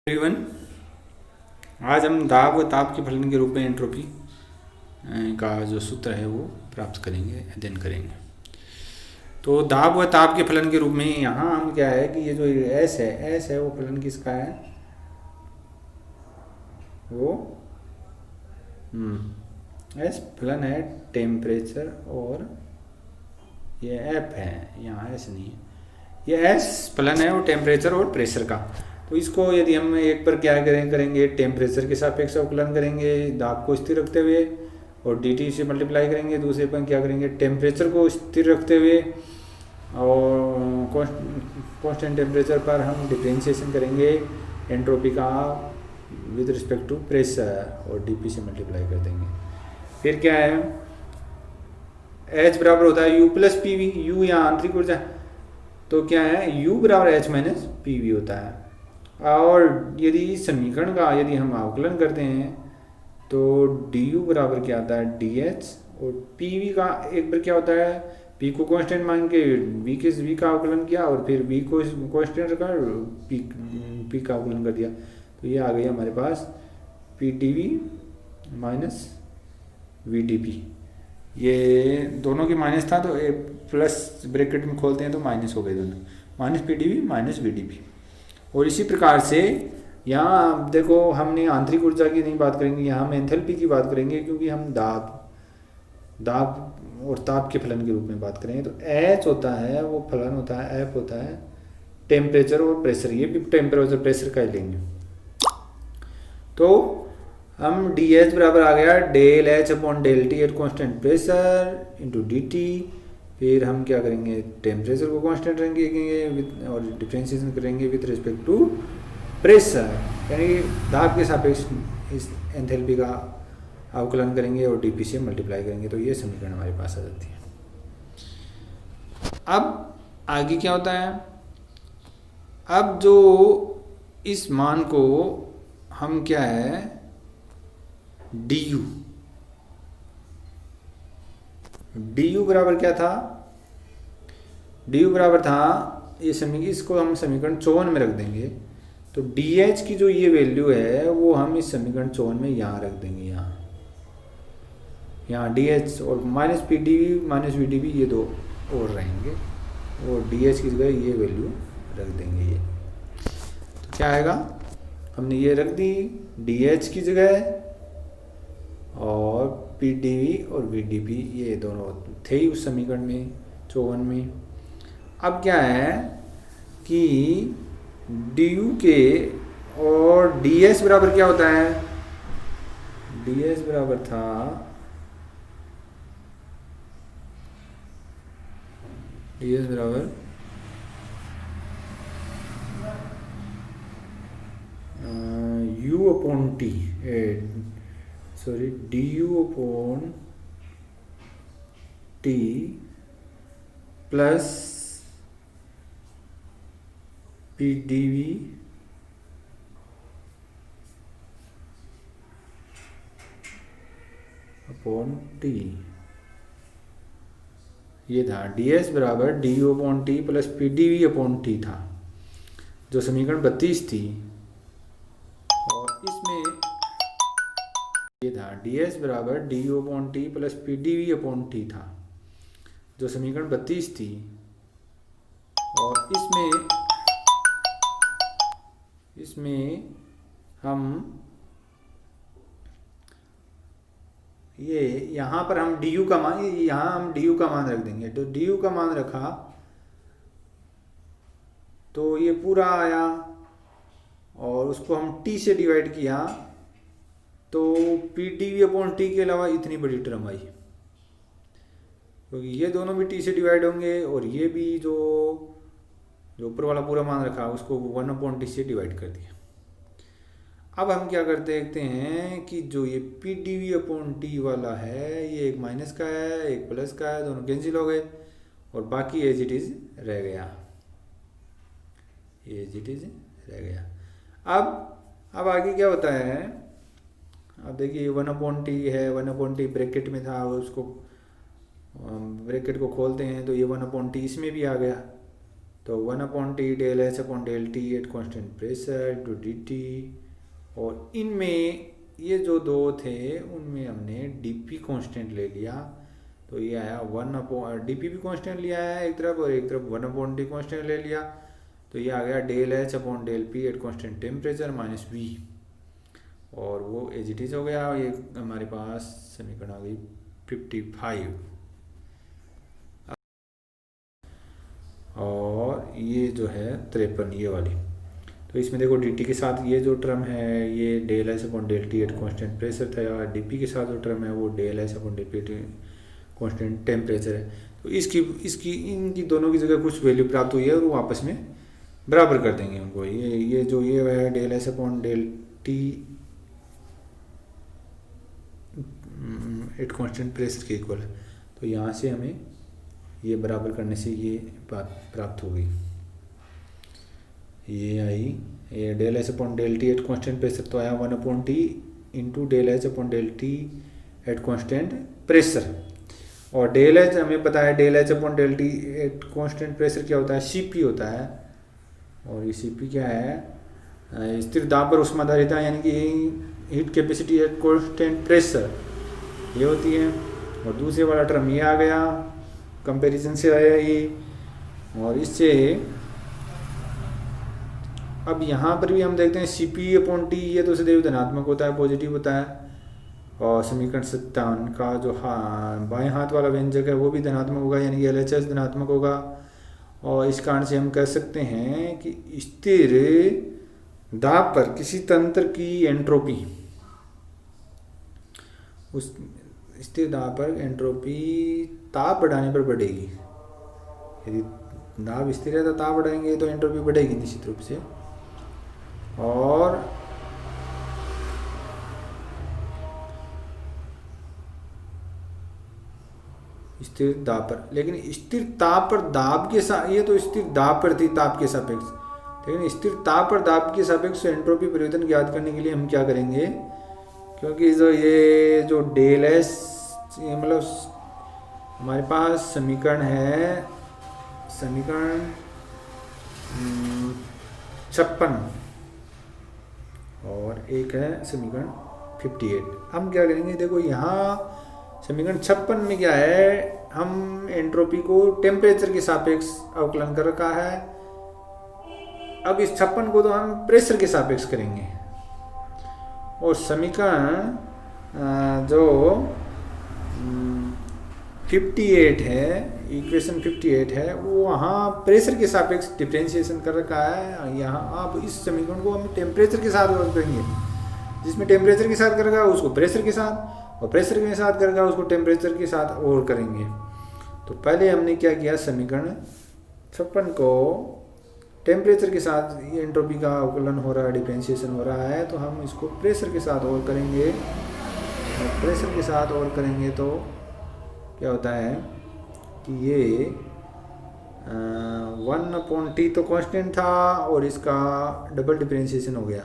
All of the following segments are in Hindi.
एवरीवन, आज हम दाब व ताप के फलन के रूप में एंट्रोपी का जो सूत्र है वो प्राप्त करेंगे, अध्ययन करेंगे। तो दाब व ताप के फलन के रूप में यहाँ हम क्या है कि ये जो एस है वो फलन किसका है, वो एस फलन है टेम्परेचर, और ये एफ है, यहाँ एस नहीं है, ये एस फलन है वो टेम्परेचर और प्रेशर का। तो इसको यदि हम एक पर क्या करेंगे टेम्परेचर के सापेक्ष अवकलन करेंगे दाब को स्थिर रखते हुए, और dt से मल्टीप्लाई करेंगे। दूसरे पर क्या करेंगे टेम्परेचर को स्थिर रखते हुए, और कांस्टेंट टेम्परेचर पर हम डिफरेंशिएशन करेंगे एंट्रोपी का विद रिस्पेक्ट टू प्रेशर, और dp से मल्टीप्लाई कर देंगे। फिर क्या है H बराबर होता है U plus P V, U यहाँ आंतरिक ऊर्जा, तो क्या है U बराबर H माइनस पी वी होता है। और यदि इस समीकरण का यदि हम अवकलन करते हैं तो du बराबर क्या आता है dH, और pv का एक बार क्या होता है p को कांस्टेंट मान के v का अवकलन किया, और फिर v को कांस्टेंट रखा p का अवकलन कर दिया, तो ये आ गई हमारे पास pdv माइनस vdp। ये दोनों की माइनस था तो प्लस ब्रैकेट में खोलते हैं तो माइनस हो गए दोनों, माइनस pdv माइनस vdp। और इसी प्रकार से यहाँ देखो हमने आंतरिक ऊर्जा की नहीं बात करेंगे, यहाँ हम एंथैल्पी की बात करेंगे, क्योंकि हम दाब और ताप के फलन के रूप में बात करेंगे। तो H होता है वो फलन होता है, F होता है टेम्परेचर और प्रेशर, ये भी टेम्परेचर प्रेशर का ही लेंगे। तो हम dH बराबर आ गया del H upon del T at constant pressure into dt। फिर हम क्या करेंगे टेम्परेचर को कांस्टेंट रखेंगे और डिफरेंशिएशन करेंगे विद रिस्पेक्ट टू प्रेशर, यानी दाब के सापेक्ष इस एंथैल्पी का अवकलन करेंगे और dp से मल्टीप्लाई करेंगे, तो ये समीकरण हमारे पास आ जाती है। अब आगे क्या होता है, अब जो इस मान को हम क्या है du बराबर क्या था, du बराबर था ये इसको हम समीकरण 54 में रख देंगे। तो dH की जो ये वैल्यू है वो हम इस समीकरण 54 में यहाँ रख देंगे, यहाँ dH और माइनस pdv माइनस vdv ये दो और रहेंगे, और dH की जगह ये वैल्यू रख देंगे। ये तो क्या आएगा, हमने ये रख दी dH की जगह, और pdv और vdp ये दोनों थे ही उस समीकरण में 54 में। अब क्या है कि du के और ds बराबर क्या होता है, ds बराबर था ds बराबर u upon t, sorry du upon t plus pdv upon t। ये था ds बराबर du upon t plus pdv upon t था, जो समीकरण 32 थी। और इसमें ये था ds बराबर du upon t plus pdv upon t था, जो समीकरण 32 थी। और इसमें हम ये यहाँ पर हम du का मान, यहाँ हम du का मान रख देंगे। तो du का मान रखा तो ये पूरा आया, और उसको हम t से डिवाइड किया तो pdv अपॉन t के अलावा इतनी बड़ी टर्म आई, क्योंकि ये दोनों भी t से डिवाइड होंगे, और ये भी जो ऊपर वाला पूरा मान रखा उसको 1 अपॉन t से डिवाइड कर दिया। अब हम क्या करते देखते हैं कि जो ये pdv अपॉन t वाला है ये एक माइनस का है एक प्लस का है, दोनों कैंसिल हो गए, और बाकी एज इट इज रह गया, एज इट इज रह गया। अब आगे क्या होता है, अब देखिए 1 अपॉन t है, 1 अपॉन t ब्रैकेट में था, उसको ब्रैकेट को खोलते हैं तो ये 1 अपॉन t इसमें भी आ गया, तो 1/T del H upon del T at constant pressure to D T. और इनमें ये जो दो थे उनमें हमने डीपी कांस्टेंट ले लिया, तो ये आया 1 डीपी भी कांस्टेंट लिया है एक तरफ और एक तरफ 1/T कांस्टेंट ले लिया, तो ये आ गया del H upon del P at constant temperature minus V, और वो एज इट इज हो गया। ये हमारे पास समीकरण आ गई 55। और ये जो है 53 ये वाली, तो इसमें देखो डी टी के साथ ये जो टर्म है ये del H upon del T at constant pressure था, और डी पी के साथ जो टर्म है वो del H upon del P constant temperature है। तो इसकी इनकी दोनों की जगह कुछ वैल्यू प्राप्त हुई है और वो आपस में बराबर कर देंगे उनको। ये जो ये है del H upon del T at constant pressure के इक्वल है, तो यहाँ से हमें ये बराबर करने से ये बात प्राप्त हो गई। ये आई ये del H upon del T at constant pressure तो आया 1/T into del H upon del T at constant pressure. और डेल एच हमें पता है del H upon del T at constant pressure क्या होता है, सीपी होता है। और ये सीपी क्या है, स्थिर दाब पर ऊष्माधारिता यानी कि heat capacity eight constant pressure ये होती है। और दूसरे वाला टर्म ये आ गया, कंपैरिजन से आया ये। और इससे अब यहाँ पर भी हम देखते हैं सीपी अपॉन टी ये तो सदैव धनात्मक होता है, पॉजिटिव होता है। और समीकरण 57 का जो बाएं हाथ वाला व्यंजक है वो भी धनात्मक होगा, यानी कि LHS धनात्मक होगा। और इस कारण से हम कह सकते हैं कि स्थिर दाब पर किसी तंत्र की एंट्रोपी, उस स्थिर दाब पर एंट्रोपी ताप बढ़ाने पर बढ़ेगी। यदि दाब स्थिर है तो ताप बढ़ाएंगे तो एंट्रोपी बढ़ेगी निश्चित रूप से। और स्थिर दाब पर, लेकिन स्थिर ताप पर दाब के साथ, ये तो स्थिर दाब पर थी ताप के सापेक्ष, लेकिन स्थिर ताप पर दाब के सापेक्ष एंट्रोपी परिवर्तन ज्ञात करने के लिए हम क्या करेंगे, क्योंकि जो ये जो डेल एस मतलब हमारे पास समीकरण है समीकरण 56 और एक है समीकरण 58। हम क्या करेंगे, देखो यहाँ समीकरण 56 में क्या है, हम एंट्रोपी को टेम्परेचर के सापेक्ष अवकलन कर रखा है। अब इस 56 को तो हम प्रेशर के सापेक्ष करेंगे। और समीकरण जो 58 है, इक्वेशन 58 है, वो वहाँ प्रेशर के सापेक्ष डिफरेंशिएशन कर रखा है। यहाँ आप इस समीकरण को हम टेम्परेचर के साथ वर्क करेंगे, जिसमें टेम्परेचर के साथ करेगा उसको प्रेशर के साथ, और प्रेशर के साथ करेगा उसको टेम्परेचर के साथ और करेंगे। तो पहले हमने क्या किया, समीकरण 56 को टेम्परेचर के साथ ये एंट्रोपी का अवकलन हो रहा है, डिफरेंशिएशन हो रहा है, तो हम इसको प्रेशर के साथ और करेंगे। और प्रेशर के साथ और करेंगे तो क्या होता है कि ये 1/T तो कांस्टेंट था और इसका डबल डिफरेंशिएशन हो गया,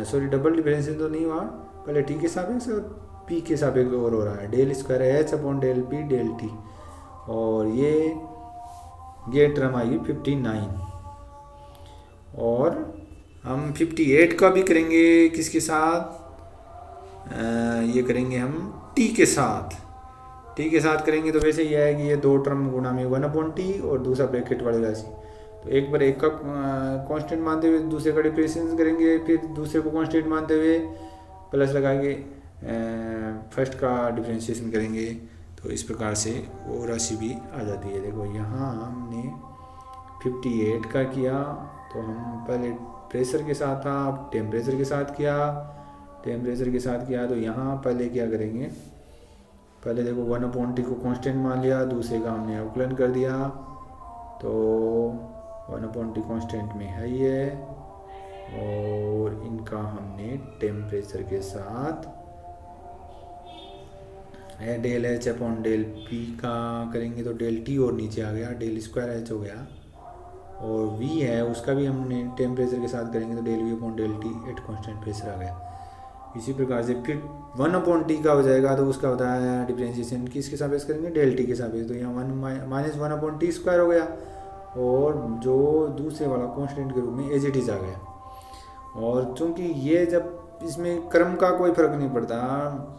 सॉरी डबल डिफरेंशिएशन तो नहीं हुआ, पहले टी के सापेक्ष और पी के सापेक्ष और हो रहा है, del square H upon del P del T. और ये टर्म आई 59। और हम 58 का भी करेंगे किसके साथ, ये करेंगे हम टी के साथ। टी के साथ करेंगे तो वैसे ये है कि ये दो टर्म गुणा में 1/T और दूसरा ब्रैकेट वाली राशि, तो एक बार एक का कांस्टेंट मानते हुए दूसरे का डिफरेंशिएशन करेंगे, फिर दूसरे को कांस्टेंट मानते हुए प्लस लगा के फर्स्ट का डिफरेंशिएशन करेंगे। तो इस प्रकार से वो राशि भी आ जाती है। देखो यहाँ हमने 58 का किया तो हम पहले प्रेशर के साथ था, अब टेम्परेचर के साथ किया, टेम्परेचर के साथ किया तो यहाँ पहले क्या करेंगे, पहले देखो 1/T को कांस्टेंट मान लिया, दूसरे का हमने अवकलन कर दिया, तो 1/T कांस्टेंट में है ये, और इनका हमने टेम्परेचर के साथ है del H upon del P का करेंगे तो डेल टी और नीचे आ गया, डेल स्क्वायर एच हो गया, और वी है उसका भी हमने टेम्परेचर के साथ करेंगे तो del V upon del T at constant pressure आ गया। इसी प्रकार से फिर 1/T का हो जाएगा तो उसका होता है डिफरेंशिएशन किसके सापेक्ष करेंगे, डेल टी के सापेक्ष, तो यहाँ 1 - 1/T स्क्वायर हो गया, और जो दूसरे वाला कांस्टेंट के रूप में एज इट इज़ आ गया। और चूंकि ये जब इसमें क्रम का कोई फर्क नहीं पड़ता,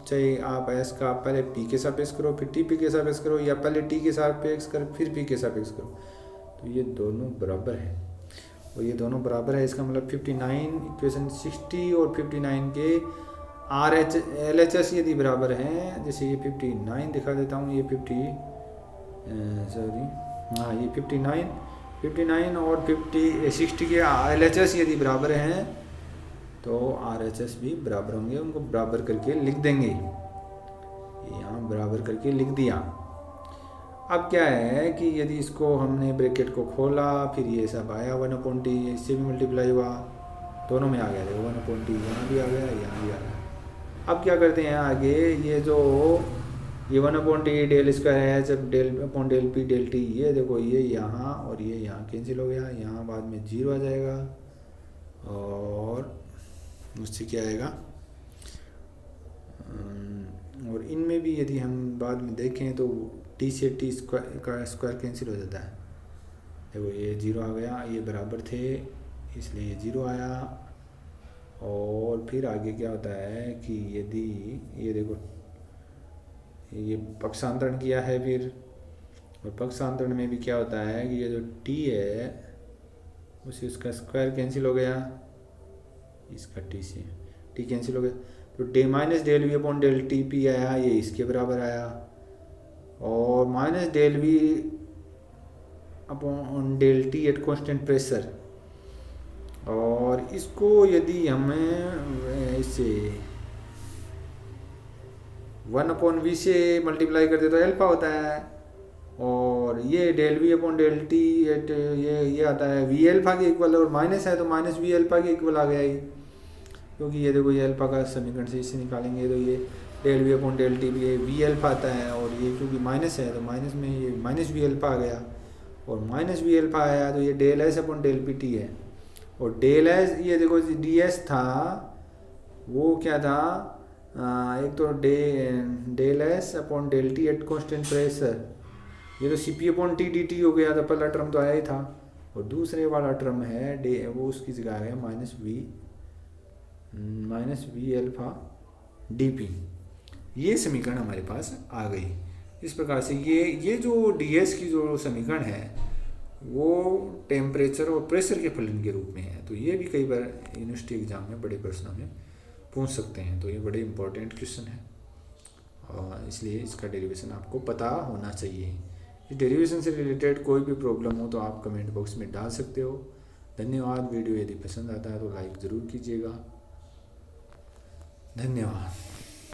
चाहे आप एस का पहले पी के सापेक्ष करो फिर टी पी के सापेक्ष करो, या पहले टी के सापेक्ष कर फिर पी के सापेक्ष करो, तो ये दोनों बराबर है। और ये दोनों बराबर है, इसका मतलब 59 इक्वेशन 60 और 59 के R H L H S यदि बराबर हैं, जैसे ये 59 दिखा देता हूँ, ये 59 ये 59 और 60 के एल एच एस यदि बराबर हैं तो आर एच एस भी बराबर होंगे। उनको बराबर करके लिख देंगे, यहाँ बराबर करके लिख दिया। अब क्या है कि यदि इसको हमने ब्रैकेट को खोला, फिर ये सब आया 1/t, इससे भी मल्टीप्लाई हुआ, दोनों में आ गया, देखो 1/t यहाँ भी आ गया, यहाँ भी आ गया। अब क्या करते हैं आगे, ये जो ये 1/t डेल स्क्वायर है, जब del upon del P del T, ये देखो ये यहाँ और ये यहाँ कैंसिल हो गया, यहाँ बाद में 0 आ जाएगा, और उससे क्या आएगा, और इनमें भी यदि हम बाद में देखें तो टी से टी स्क्वायर का स्क्वायर कैंसिल हो जाता है। देखो ये 0 आ गया, ये बराबर थे इसलिए ये 0 आया। और फिर आगे क्या होता है कि यदि ये देखो ये पक्षांतरण किया है फिर, और पक्षांतरण में भी क्या होता है कि ये जो t है उसे उसका स्क्वायर कैंसिल हो गया, इसका t से t कैंसिल हो गया, तो D minus del V upon del T P आया, ये इसके बराबर आया, और minus del V upon del T at constant pressure. और इसको यदि हमें इससे 1/v से मल्टीप्लाई कर दे तो अल्फा होता है, और ये del V upon del T at ये आता है वी अल्फा के इक्वल, और माइनस है तो माइनस वी अल्फा के इक्वल आ गया ये, क्योंकि ये देखो ये अल्फा का समीकरण से इससे निकालेंगे तो ये del V upon del T V alpha आता है, और ये क्योंकि माइनस है तो माइनस में ये माइनस वी अल्फा आ गया, और माइनस वी अल्फा आया तो ये del S upon del P T है। और डेल एस ये देखो डी एस था, वो क्या था, एक तो del S upon del T at constant pressure, ये तो C P upon T D T हो गया था, पहला टर्म तो आया ही था, और दूसरे वाला टर्म है डे, वो उसकी जगह आ गया minus V alpha D P. ये समीकरण हमारे पास आ गई। इस प्रकार से ये जो डी एस की जो समीकरण है वो टेम्परेचर और प्रेशर के फलन के रूप में है, तो ये भी कई बार यूनिवर्सिटी एग्जाम में बड़े प्रश्नों में पूछ सकते हैं, तो ये बड़े इंपॉर्टेंट क्वेश्चन है, और इसलिए इसका डेरिवेशन आपको पता होना चाहिए। इस डेरिवेशन से रिलेटेड कोई भी प्रॉब्लम हो तो आप कमेंट बॉक्स में डाल सकते हो। धन्यवाद। वीडियो यदि पसंद आता है तो लाइक ज़रूर कीजिएगा। धन्यवाद।